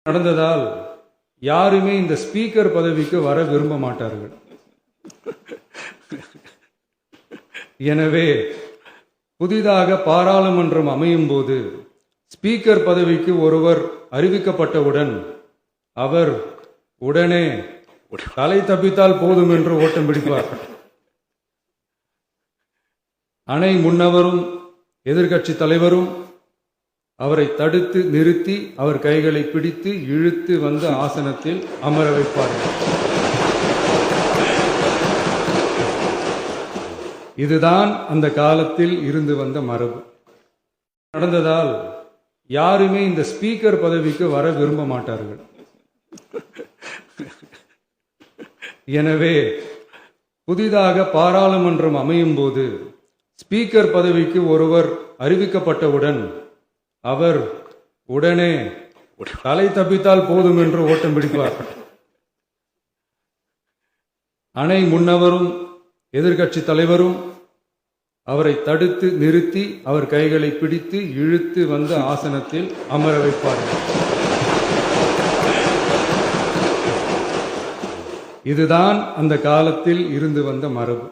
நடந்ததால் யாருமே இந்த ஸ்பீக்கர் பதவிக்கு வர விரும்ப மாட்டார்கள். எனவே புதிதாக பாராளுமன்றம் அமையும் போது ஸ்பீக்கர் பதவிக்கு ஒருவர் அறிவிக்கப்பட்டவுடன் அவர் உடனே தலை தப்பித்தால் போதும் என்று ஓட்டம் பிடிப்பார். அணை முன்னவரும் எதிர்க்கட்சி தலைவரும் அவரை தடுத்து நிறுத்தி அவர் கைகளை பிடித்து இழுத்து வந்த ஆசனத்தில் அமர வைப்பார்கள். இதுதான் அந்த காலத்தில் இருந்து வந்த மரபு. நடந்ததால் யாருமே இந்த ஸ்பீக்கர் பதவிக்கு வர விரும்ப மாட்டார்கள். எனவே புதிதாக பாராளுமன்றம் அமையும் போது ஸ்பீக்கர் பதவிக்கு ஒருவர் அறிவிக்கப்பட்டவுடன் அவர் உடனே தலை தப்பித்தால் போதும் என்று ஓட்டம் பிடிப்பார். அணை முன்னவரும் எதிர்க்கட்சி தலைவரும் அவரை தடுத்து நிறுத்தி அவர் கைகளை பிடித்து இழுத்து வந்த ஆசனத்தில் அமர வைப்பார்கள். இதுதான் அந்த காலத்தில் இருந்து வந்த மரபு.